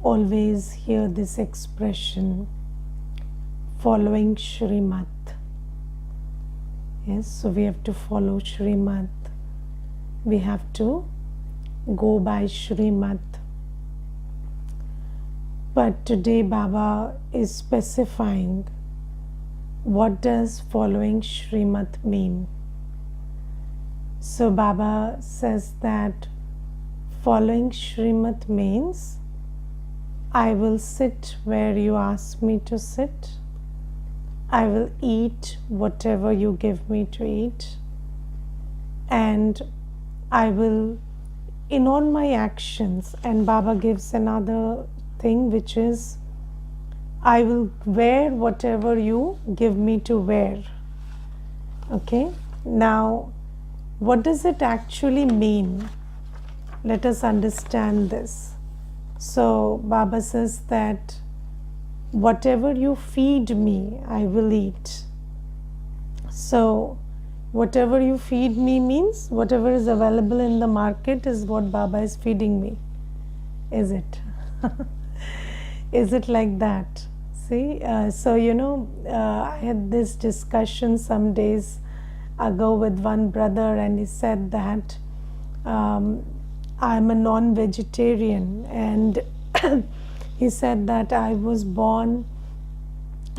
always hear this expression, following Shrimat. Yes, so we have to follow Shrimat. We have to go by Shrimat. But today Baba is specifying what does following Shrimat mean. So Baba says that following Shrimat means I will sit where you ask me to sit. I will eat whatever you give me to eat. And I will, in all my actions, and Baba gives another thing which is I will wear whatever you give me to wear. Okay, now what does it actually mean? Let us understand this. So Baba says that whatever you feed me, I will eat. So whatever you feed me means whatever is available in the market is what Baba is feeding me. Is it? Is it like that? See, so I had this discussion some days ago with one brother, and he said that I'm a non-vegetarian, and he said that I was born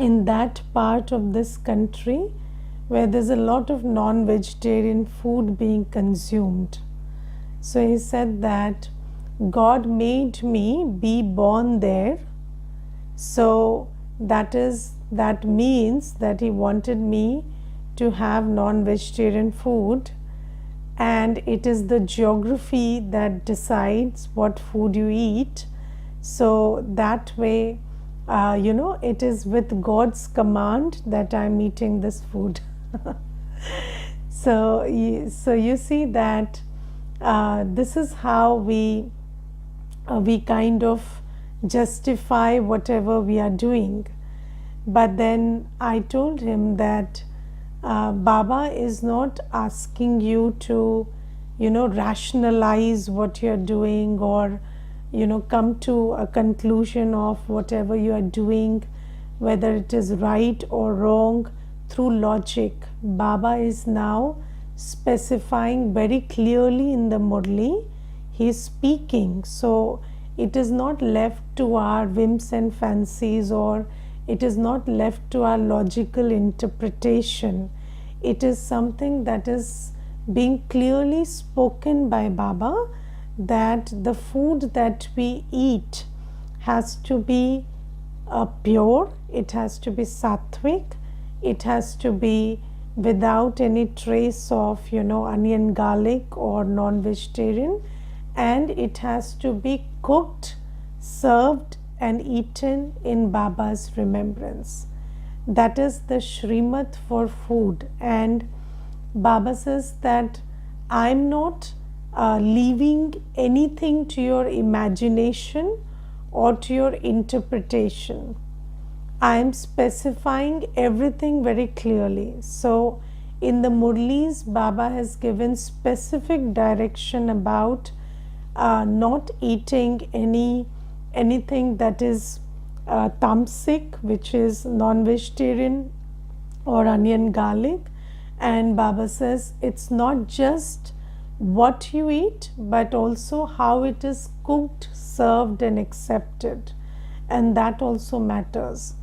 in that part of this country where there's a lot of non-vegetarian food being consumed. So he said that God made me be born there, so that means that he wanted me to have non-vegetarian food, and it is the geography that decides what food you eat. So that way, it is with God's command that I'm eating this food. So you see that this is how we kind of justify whatever we are doing. But then I told him that Baba is not asking you to, rationalize what you're doing, or, come to a conclusion of whatever you are doing, whether it is right or wrong, through logic. Baba is now specifying very clearly in the Murli. He is speaking. So it is not left to our whims and fancies, or it is not left to our logical interpretation. It is something that is being clearly spoken by Baba, that the food that we eat has to be pure, it has to be sattvic, it has to be without any trace of onion, garlic, or non-vegetarian, and it has to be cooked, served, and eaten in Baba's remembrance. That is the Shrimat for food. And Baba says that I'm not leaving anything to your imagination or to your interpretation. I am specifying everything very clearly. So in the Murlis, Baba has given specific direction about not eating anything that is tamasic, which is non-vegetarian or onion, garlic. And Baba says it's not just what you eat, but also how it is cooked, served, and accepted, and that also matters.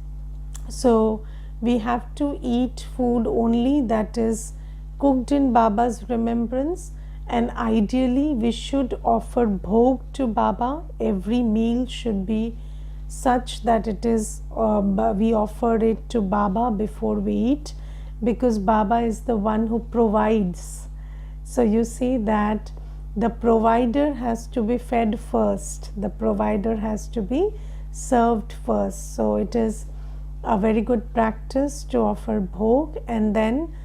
So we have to eat food only that is cooked in Baba's remembrance, and ideally we should offer bhog to Baba. Every meal should be such that it is we offer it to Baba before we eat, because Baba is the one who provides. So you see that the provider has to be fed first, the provider has to be served first. So it is a very good practice to offer bhog, and then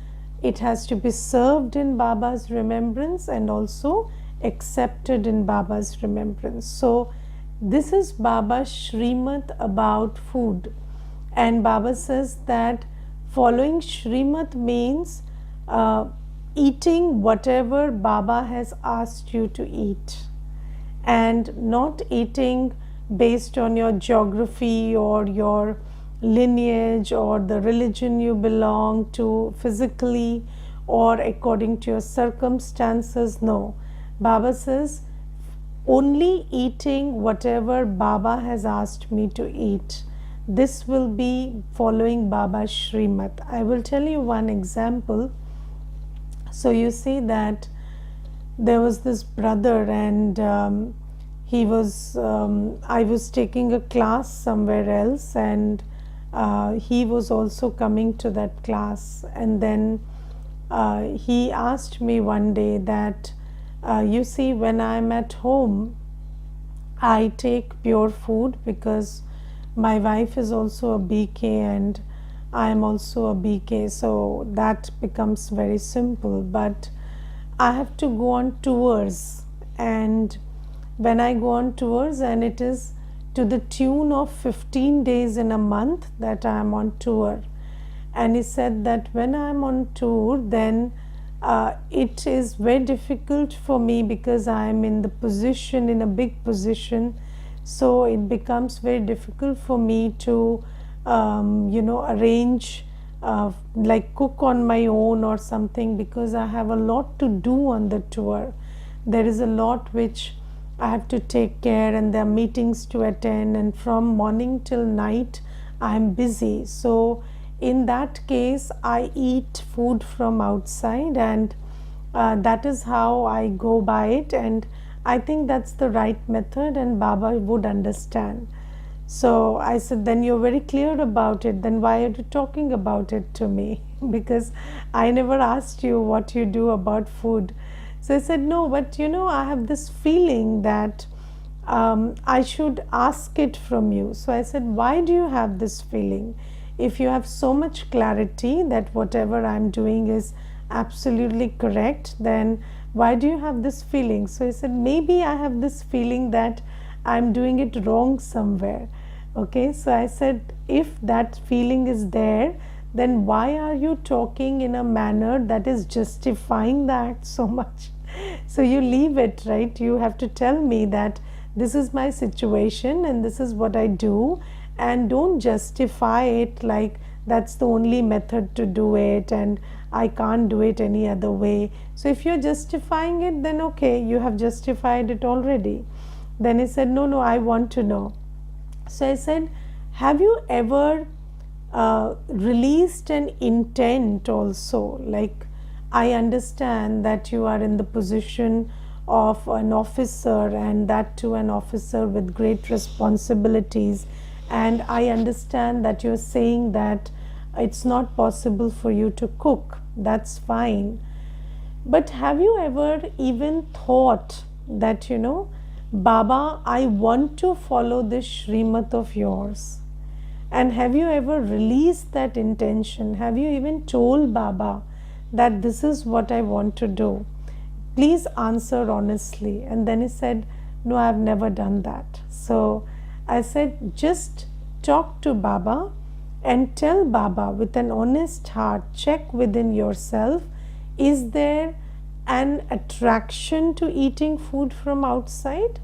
it has to be served in Baba's remembrance and also accepted in Baba's remembrance. So this is Baba's Shrimat about food. And Baba says that following Shrimat means eating whatever Baba has asked you to eat, and not eating based on your geography or your lineage or the religion you belong to physically or according to your circumstances. No. Baba says, only eating whatever Baba has asked me to eat. This will be following Baba's Shrimat. I will tell you one example. So you see that there was this brother, and I was taking a class somewhere else, and he was also coming to that class. And then he asked me one day that, you see, when I'm at home, I take pure food because my wife is also a BK and I am also a BK, so that becomes very simple. But I have to go on tours, and when I go on tours, and it is to the tune of 15 days in a month that I am on tour. And he said that when I am on tour, then it is very difficult for me because I am in a big position, so it becomes very difficult for me to arrange, like cook on my own or something, because I have a lot to do on the tour. There is a lot which I have to take care, and there are meetings to attend, and from morning till night I am busy. So in that case, I eat food from outside, and that is how I go by it, and I think that's the right method, and Baba would understand. So I said, then you're very clear about it, then why are you talking about it to me? Because I never asked you what you do about food. So I said, no, but I have this feeling that I should ask it from you. So I said, why do you have this feeling? If you have so much clarity that whatever I'm doing is absolutely correct, then why do you have this feeling? So he said, maybe I have this feeling that I'm doing it wrong somewhere. Okay, so I said, if that feeling is there, then why are you talking in a manner that is justifying that so much? So you leave it, right? You have to tell me that this is my situation and this is what I do, and don't justify it like that's the only method to do it and I can't do it any other way. So if you're justifying it, then okay, you have justified it already. Then he said, no, I want to know. So I said, have you ever released an intent also? Like, I understand that you are in the position of an officer, and that too an officer with great responsibilities, and I understand that you're saying that it's not possible for you to cook. That's fine. But have you ever even thought that, Baba, I want to follow this Shrimat of yours? And have you ever released that intention? Have you even told Baba that this is what I want to do? Please answer honestly. And then he said, no, I've never done that. So I said, just talk to Baba and tell Baba with an honest heart, check within yourself, is there an attraction to eating food from outside,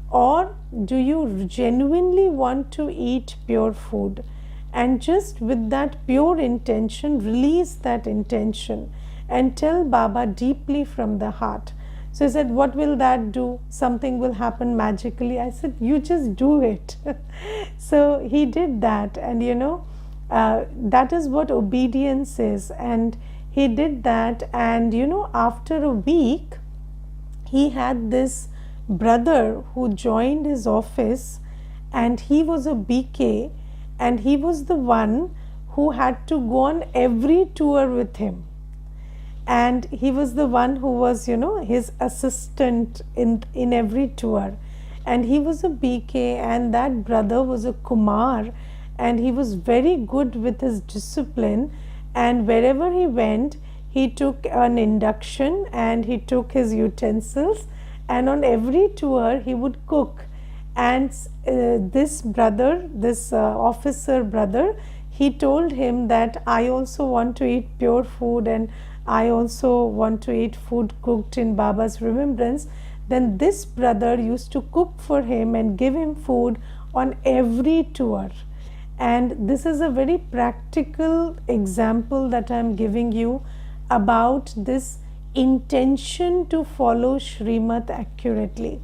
or do you genuinely want to eat pure food? And just with that pure intention, release that intention and tell Baba deeply from the heart. So he said, what will that do? Something will happen magically. I said, you just do it. So he did that, and that is what obedience is. And he did that, and after a week, he had this brother who joined his office, and he was a BK, and he was the one who had to go on every tour with him. And he was the one who was, his assistant in every tour. And he was a BK, and that brother was a Kumar, and he was very good with his discipline. And wherever he went, he took an induction and he took his utensils, and on every tour he would cook. And this brother, this officer brother, he told him that I also want to eat pure food, and I also want to eat food cooked in Baba's remembrance. then this brother used to cook for him and give him food on every tour. And this is a very practical example that I am giving you about this intention to follow Shrimat accurately.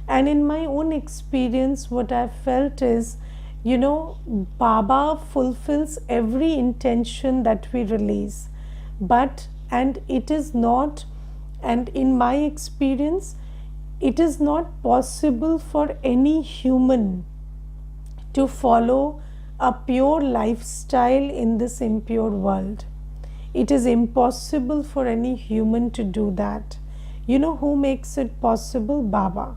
And in my own experience, what I felt is, Baba fulfills every intention that we release. And it is not, and in my experience, it is not possible for any human to follow a pure lifestyle in this impure world. It is impossible for any human to do that. You know who makes it possible? Baba.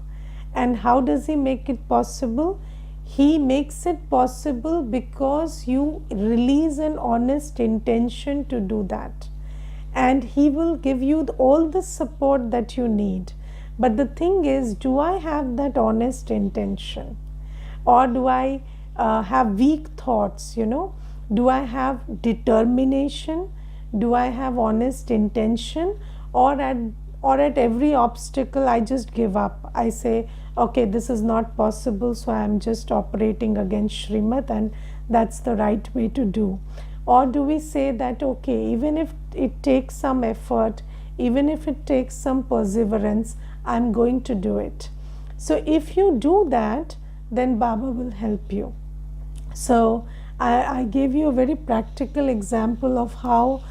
And how does he make it possible? He makes it possible because you release an honest intention to do that. And he will give you all the support that you need. But the thing is, do I have that honest intention? Or do I have weak thoughts? Do I have determination? Do I have honest intention? Or at every obstacle I just give up? I say, okay, this is not possible, so I am just operating against Shrimat, and that's the right way to do. Or do we say that, okay, even if it takes some effort, even if it takes some perseverance, I'm going to do it. So if you do that, then Baba will help you. So I gave you a very practical example of how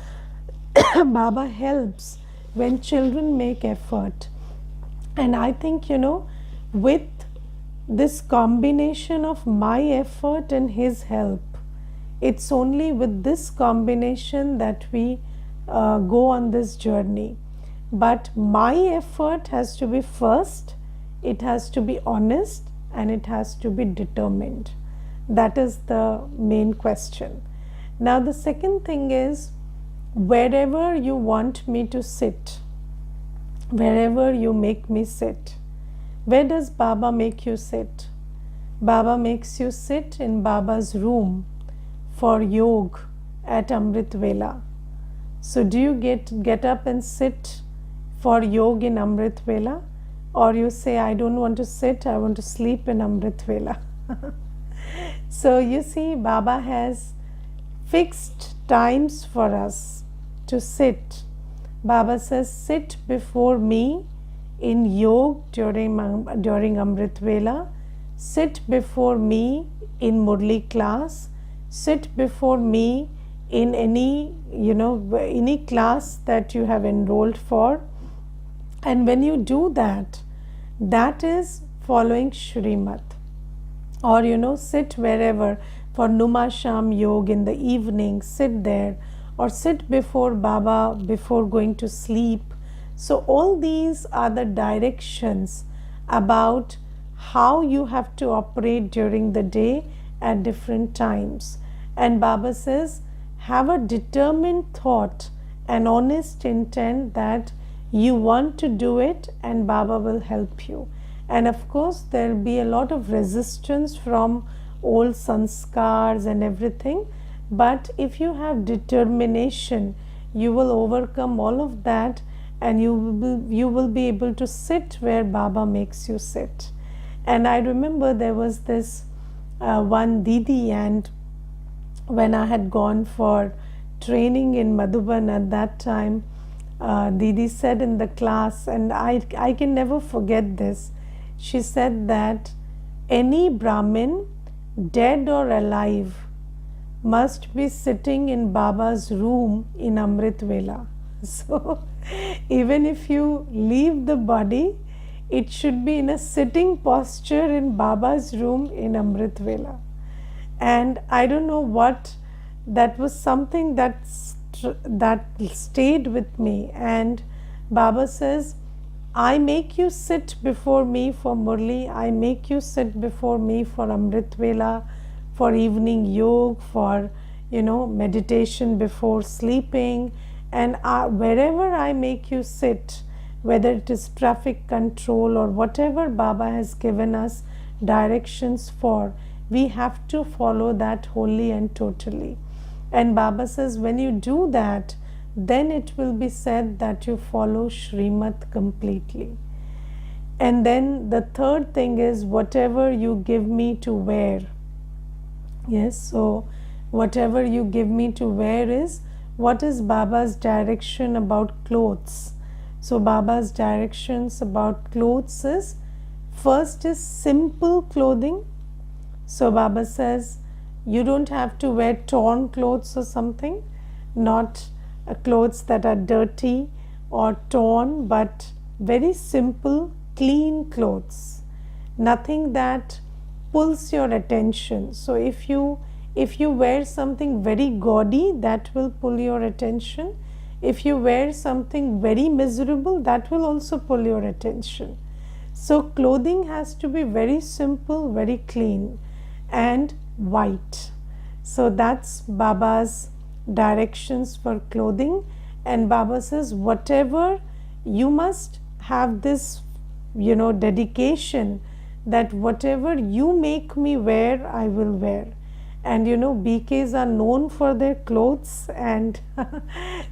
Baba helps when children make effort. And I think, with this combination of my effort and his help, it's only with this combination that we go on this journey. But my effort has to be first, it has to be honest, and it has to be determined. That is the main question. Now the second thing is, wherever you want me to sit, wherever you make me sit, where does Baba make you sit? Baba makes you sit in Baba's room for yoga at Amrit Vela. So do you get up and sit for yoga in Amrit Vela? Or you say, I don't want to sit, I want to sleep in Amrit Vela. So you see, Baba has fixed times for us to sit. Baba says, sit before me in yoga during Amrit Vela, sit before me in Murli class, sit before me in any class that you have enrolled for. And when you do that, that is following Shrimat. Or sit wherever for Numa Sham Yoga in the evening, sit there, or sit before Baba before going to sleep. So all these are the directions about how you have to operate during the day at different times. And Baba says, have a determined thought, an honest intent that you want to do it, and Baba will help you. And of course, there will be a lot of resistance from old sanskars and everything. But if you have determination, you will overcome all of that, and you will be able to sit where Baba makes you sit. And I remember there was this one Didi, and when I had gone for training in Madhuban at that time, Didi said in the class, and I can never forget this, she said that any Brahmin, dead or alive, must be sitting in Baba's room in Amrit Vela. So even if you leave the body, it should be in a sitting posture in Baba's room in Amrit Vela. And I don't know what, that was something that stayed with me. And Baba says, I make you sit before me for Murli, I make you sit before me for Amrit Vela, for evening yoga, for meditation before sleeping, and wherever I make you sit, whether it is traffic control or whatever Baba has given us directions for, we have to follow that wholly and totally. And Baba says, when you do that, then it will be said that you follow Shrimat completely. And then the third thing is whatever you give me to wear. Yes, so whatever you give me to wear is what is Baba's direction about clothes. So Baba's directions about clothes is first is simple clothing. So Baba says you don't have to wear torn clothes or something, not clothes that are dirty or torn, but very simple, clean clothes. Nothing that pulls your attention. So if you wear something very gaudy, that will pull your attention. If you wear something very miserable, that will also pull your attention. So clothing has to be very simple, very clean and white. So that's Baba's directions for clothing. And Baba says whatever, you must have this dedication that whatever you make me wear, I will wear. And BKs are known for their clothes, and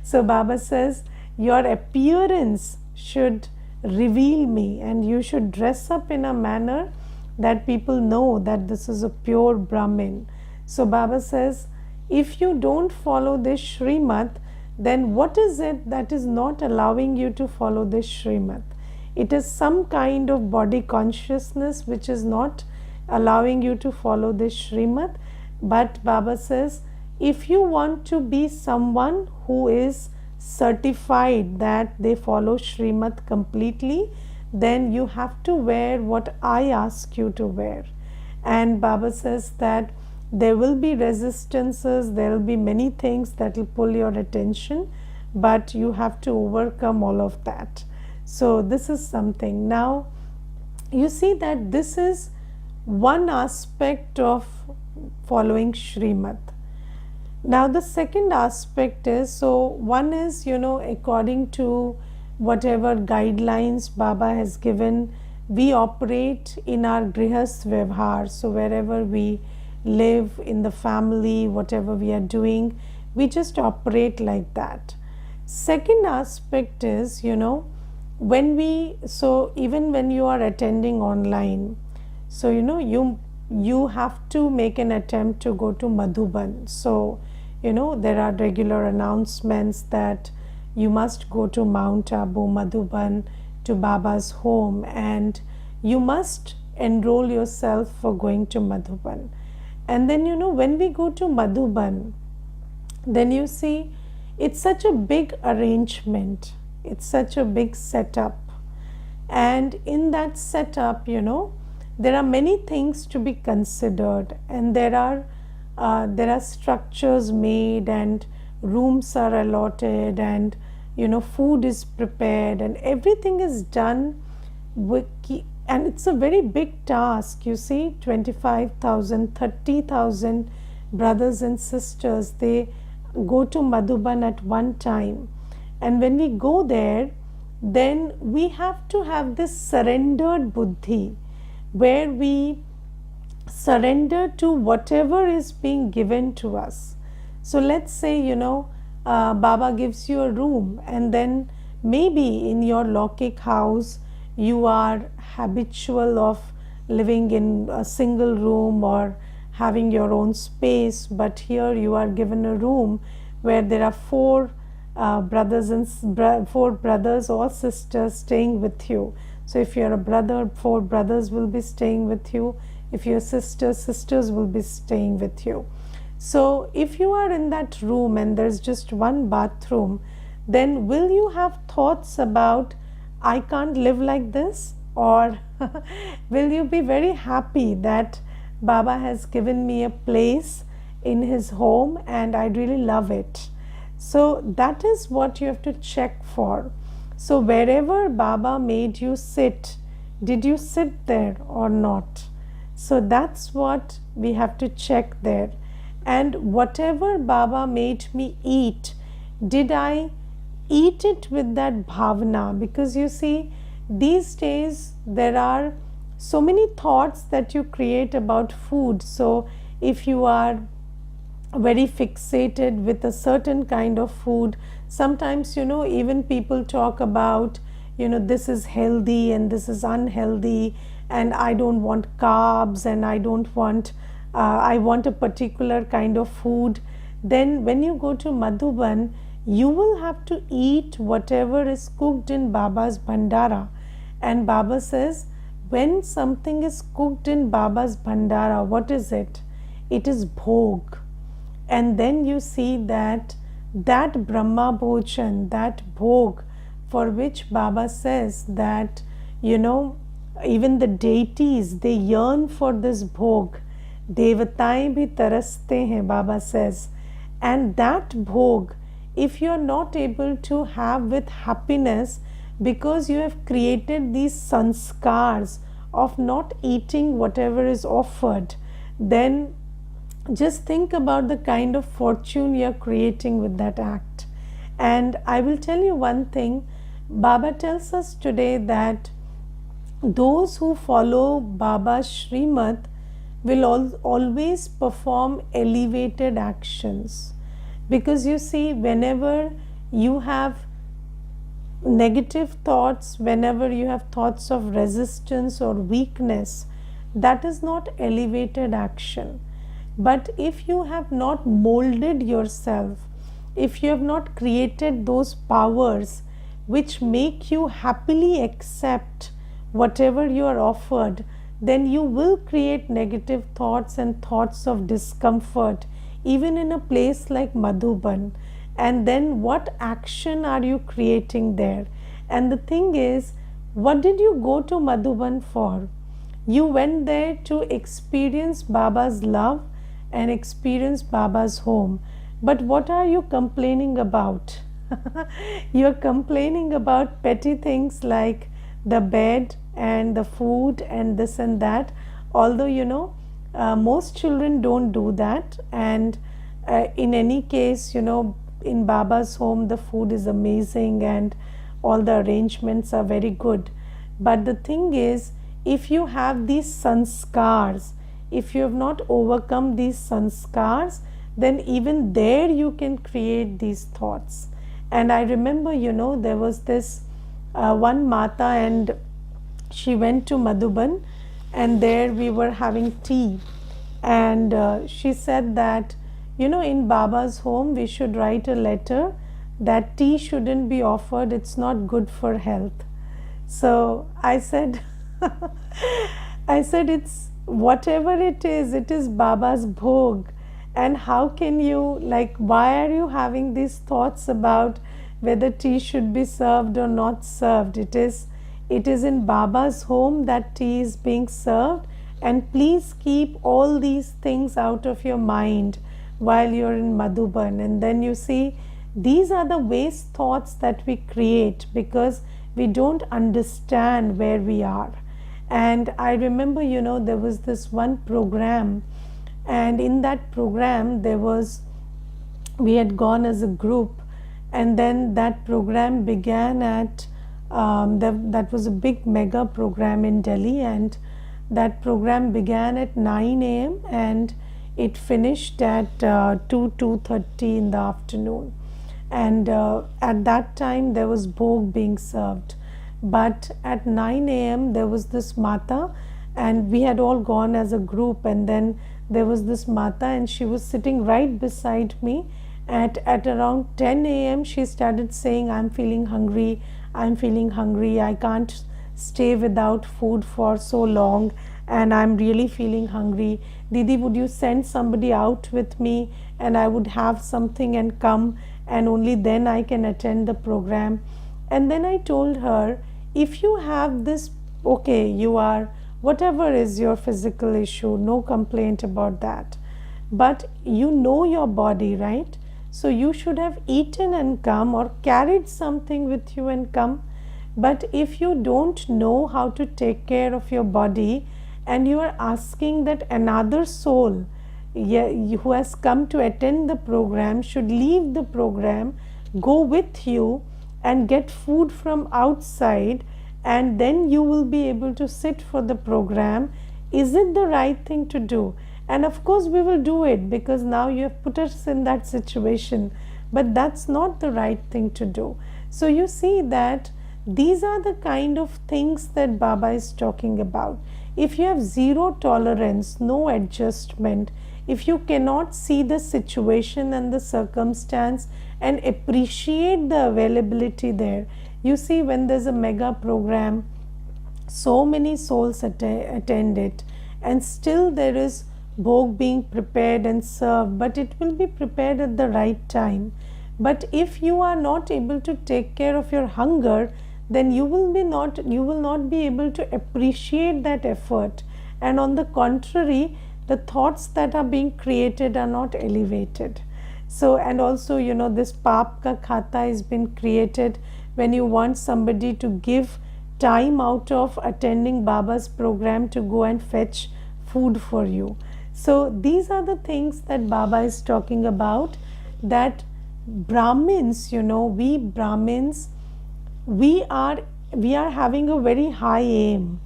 so Baba says your appearance should reveal me, and you should dress up in a manner that people know that this is a pure Brahmin. So Baba says if you don't follow this Shrimat, then what is it that is not allowing you to follow this Shrimat? It is some kind of body consciousness which is not allowing you to follow this Shrimat. But Baba says if you want to be someone who is certified that they follow Shrimat completely, then you have to wear what I ask you to wear. And Baba says that there will be resistances, there will be many things that will pull your attention, but you have to overcome all of that. So this is something. Now you see that this is one aspect of following Shrimat. Now the second aspect is, so one is according to whatever guidelines Baba has given, we operate in our grihast vyavhar. So wherever we live in the family, whatever we are doing, we just operate like that. Second aspect is when we, so even when you are attending online, so you have to make an attempt to go to Madhuban. So there are regular announcements that you must go to Mount Abu, Madhuban, to Baba's home, and you must enroll yourself for going to Madhuban. And then when we go to Madhuban, then you see it's such a big arrangement, it's such a big setup, and in that setup there are many things to be considered, and there are structures made, and rooms are allotted, and food is prepared, and everything is done with, and it's a very big task. You see 25,000, 30,000 brothers and sisters, they go to Madhuban at one time, and when we go there, then we have to have this surrendered buddhi, where we surrender to whatever is being given to us. So let's say Baba gives you a room, and then maybe in your Lokik house you are habitual of living in a single room or having your own space, but here you are given a room where there are four brothers or sisters staying with you. So if you're a brother, 4 brothers will be staying with you. If you're sisters will be staying with you. So if you are in that room and there's just one bathroom, then will you have thoughts about I can't live like this? Or will you be very happy that Baba has given me a place in his home and I really love it? So that is what you have to check for. So wherever Baba made you sit, did you sit there or not? So that's what we have to check there. And whatever Baba made me eat, did I eat it with that bhavana? Because you see, these days there are so many thoughts that you create about food. So if you are very fixated with a certain kind of food, sometimes even people talk about this is healthy and this is unhealthy, and I don't want carbs, and I want a particular kind of food, then when you go to Madhuban, you will have to eat whatever is cooked in Baba's Bhandara. And Baba says, when something is cooked in Baba's Bhandara, what is it? It is bhog. And then you see that Brahma Bhojan, that bhog, for which Baba says that, even the deities, they yearn for this bhog. Devataएं bhi taraste hain, Baba says. And that bhog, if you are not able to have with happiness, because you have created these sanskars of not eating whatever is offered, then just think about the kind of fortune you are creating with that act. And I will tell you one thing, Baba tells us today that those who follow Baba's Shrimat will always perform elevated actions. Because you see, whenever you have negative thoughts, whenever you have thoughts of resistance or weakness, that is not elevated action. But if you have not molded yourself, if you have not created those powers which make you happily accept whatever you are offered, then you will create negative thoughts and thoughts of discomfort, even in a place like Madhuban. And then what action are you creating there? And the thing is, what did you go to Madhuban for? You went there to experience Baba's love and experience Baba's home. But what are you complaining about? You are complaining about petty things like the bed and the food and this and that. Although, most children don't do that. And in any case, in Baba's home, the food is amazing and all the arrangements are very good. But the thing is, if you have these sanskars, if you have not overcome these sanskars, then even there you can create these thoughts. And I remember, there was this one Mata, and she went to Madhuban, and there we were having tea. And she said that, in Baba's home, we should write a letter that tea shouldn't be offered, it's not good for health. So I said, it's whatever it is Baba's bhog. And how can you, why are you having these thoughts about whether tea should be served or not served? It is in Baba's home that tea is being served, and please keep all these things out of your mind while you're in Madhuban. And then you see, these are the waste thoughts that we create because we don't understand where we are. And I remember, there was this one program, and in that program we had gone as a group, and then that program began at that was a big mega program in Delhi, and that program began at 9 a.m. and it finished at 2:30 in the afternoon. And at that time there was bhog being served, but at 9 a.m. there was this Mata, and we had all gone as a group, and then there was this Mata, and she was sitting right beside me. At around 10 a.m. she started saying, I'm feeling hungry, I can't stay without food for so long, and I'm really feeling hungry. Didi, would you send somebody out with me, and I would have something and come, and only then I can attend the program. And then I told her, if you have this, okay, you are, whatever is your physical issue, no complaint about that, but you know your body, right? So you should have eaten and come, or carried something with you and come. But if you don't know how to take care of your body, and you are asking that another soul who has come to attend the program should leave the program, go with you and get food from outside, and then you will be able to sit for the program, is it the right thing to do? And of course we will do it, because now you have put us in that situation, but that's not the right thing to do. So you see that These are the kind of things that Baba is talking about. If you have zero tolerance, no adjustment, if you cannot see the situation and the circumstance and appreciate the availability there, you see, when there's a mega program, so many souls attend it, and still there is bhog being prepared and served, but it will be prepared at the right time. But if you are not able to take care of your hunger, then you will not be able to appreciate that effort, and on the contrary, the thoughts that are being created are not elevated. So, and also, this paap ka khata has been created when you want somebody to give time out of attending Baba's program to go and fetch food for you. So these are the things that Baba is talking about, that Brahmins, we Brahmins, we are having a very high aim.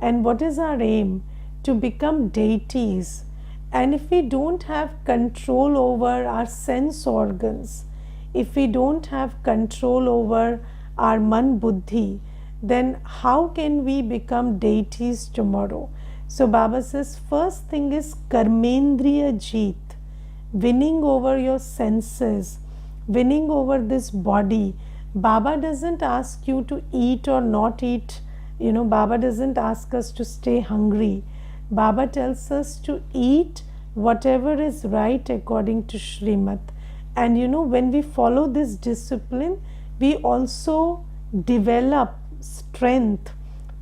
And what is our aim? To become deities. And if we don't have control over our sense organs, if we don't have control over our man buddhi, then how can we become deities tomorrow? So Baba says, first thing is karmendriya jeet, winning over your senses, winning over this body. Baba doesn't ask you to eat or not eat. Baba doesn't ask us to stay hungry. Baba tells us to eat whatever is right according to Shrimat. And when we follow this discipline, we also develop strength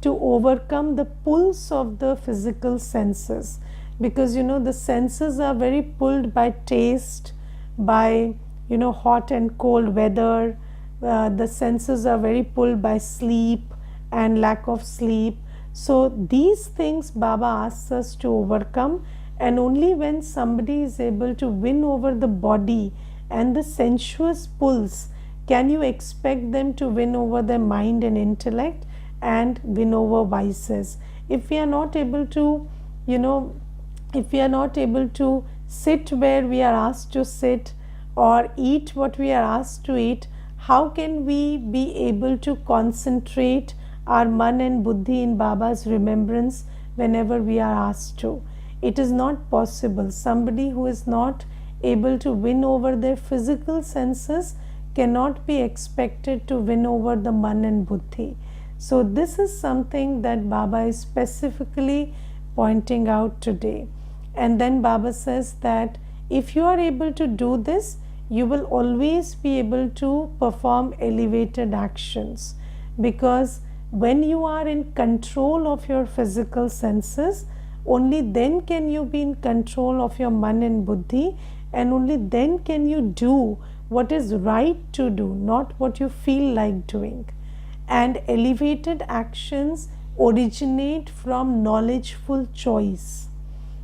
to overcome the pulls of the physical senses, because the senses are very pulled by taste, by hot and cold weather. The senses are very pulled by sleep and lack of sleep. So these things Baba asks us to overcome, and only when somebody is able to win over the body and the sensuous pulls can you expect them to win over their mind and intellect and win over vices. If we are not able to, if we are not able to sit where we are asked to sit or eat what we are asked to eat, how can we be able to concentrate our man and buddhi in Baba's remembrance whenever we are asked to? It is not possible. Somebody who is not able to win over their physical senses cannot be expected to win over the man and buddhi. So this is something that Baba is specifically pointing out today. And then Baba says that if you are able to do this, you will always be able to perform elevated actions, because when you are in control of your physical senses, only then can you be in control of your man and buddhi, and only then can you do what is right to do, not what you feel like doing. And elevated actions originate from knowledgeful choice.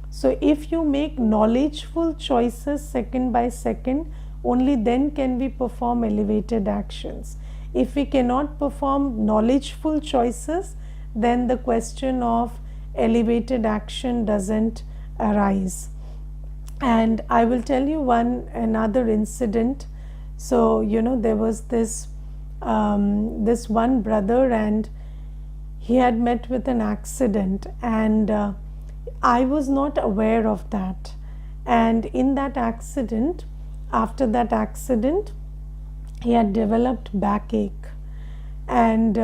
So if you make knowledgeful choices second by second, only then can we perform elevated actions. If we cannot perform knowledgeful choices, then the question of elevated action doesn't arise. And I will tell you another incident. So there was this one brother, and he had met with an accident, and I was not aware of that. And in that accident, after that accident, he had developed backache. And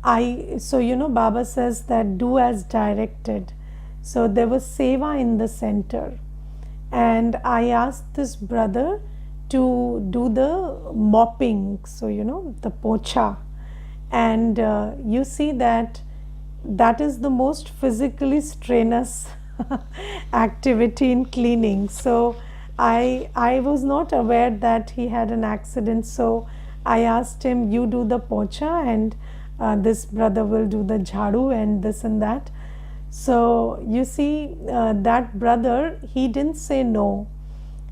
Baba says that do as directed. So there was seva in the center, and I asked this brother to do the mopping, so the pocha. And you see that is the most physically strenuous activity in cleaning. So I was not aware that he had an accident, so I asked him, you do the pocha, and this brother will do the jharu and this and that. So you see, that brother, he didn't say no.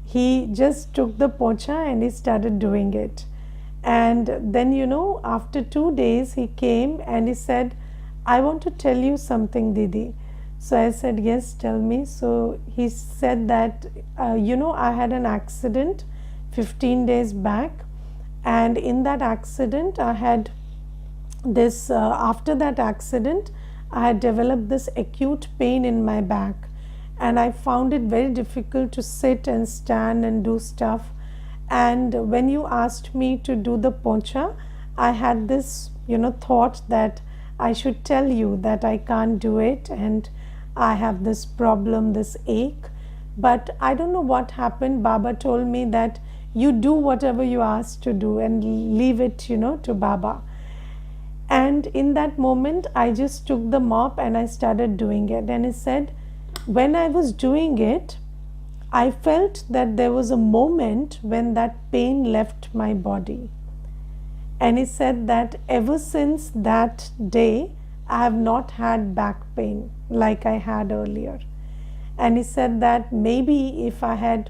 He just took the pocha and he started doing it. And then after 2 days he came and he said, I want to tell you something, Didi. So I said, yes, tell me. So he said that I had an accident 15 days back, and in that accident I had this after that accident, I had developed this acute pain in my back, and I found it very difficult to sit and stand and do stuff. And when you asked me to do the poncha, I had this, thought that I should tell you that I can't do it and I have this problem, this ache. But I don't know what happened. Baba told me that you do whatever you asked to do and leave it, to Baba. And in that moment, I just took the mop and I started doing it. And he said, when I was doing it, I felt that there was a moment when that pain left my body. And he said that ever since that day, I have not had back pain like I had earlier. And he said that maybe if I had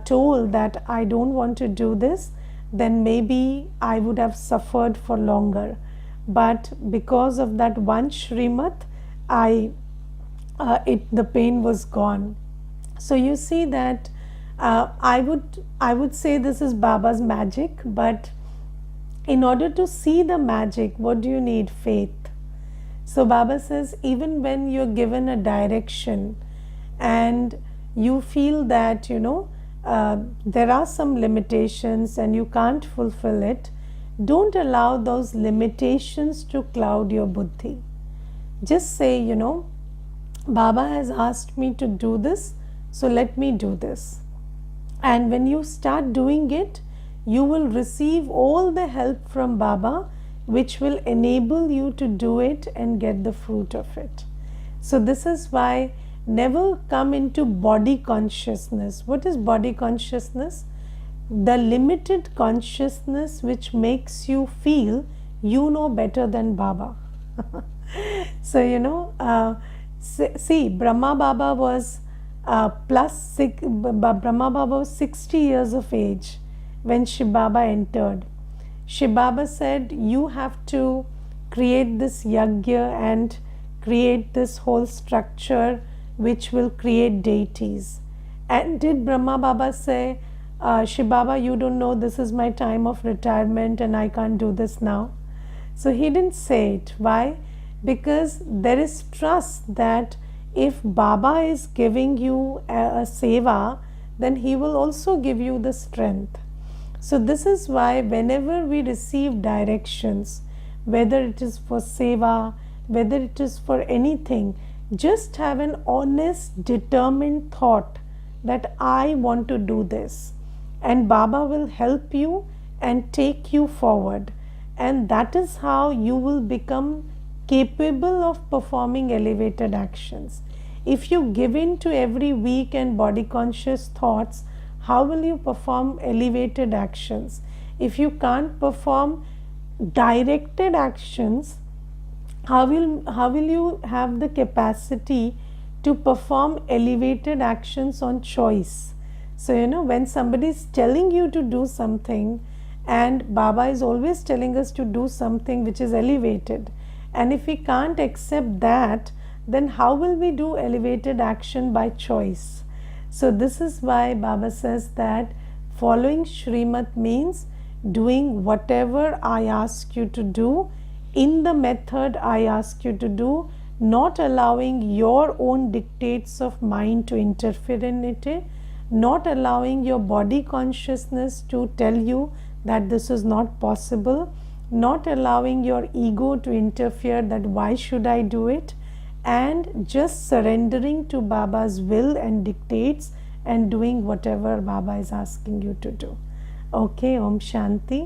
told that I don't want to do this, then maybe I would have suffered for longer. But because of that one Shrimat, the pain was gone. So you see that I would say this is Baba's magic, but in order to see the magic, what do you need? Faith. So Baba says, even when you're given a direction and you feel that there are some limitations and you can't fulfill it, don't allow those limitations to cloud your buddhi. Just say, Baba has asked me to do this, so let me do this. And when you start doing it, you will receive all the help from Baba, which will enable you to do it and get the fruit of it. So this is why never come into body consciousness. What is body consciousness? The limited consciousness which makes you feel you know better than Baba. So see, Brahma Baba was Brahma Baba was 60 years of age when Shiv Baba entered. Shiv Baba said, you have to create this yagya and create this whole structure which will create deities. And did Brahma Baba say, Shiv Baba, you don't know, this is my time of retirement and I can't do this now? So he didn't say it. Why? Because there is trust that if Baba is giving you a seva, then he will also give you the strength. So this is why whenever we receive directions, whether it is for seva, whether it is for anything, just have an honest, determined thought that I want to do this. And Baba will help you and take you forward. And that is how you will become capable of performing elevated actions. If you give in to every weak and body conscious thoughts, how will you perform elevated actions? If you can't perform directed actions, how will you have the capacity to perform elevated actions on choice? So when somebody is telling you to do something, and Baba is always telling us to do something which is elevated, and if we can't accept that, then how will we do elevated action by choice? So this is why Baba says that following Shrimat means doing whatever I ask you to do in the method I ask you to do, not allowing your own dictates of mind to interfere in it, not allowing your body consciousness to tell you that this is not possible, not allowing your ego to interfere that why should I do it, and just surrendering to Baba's will and dictates and doing whatever Baba is asking you to do. Okay, Om Shanti.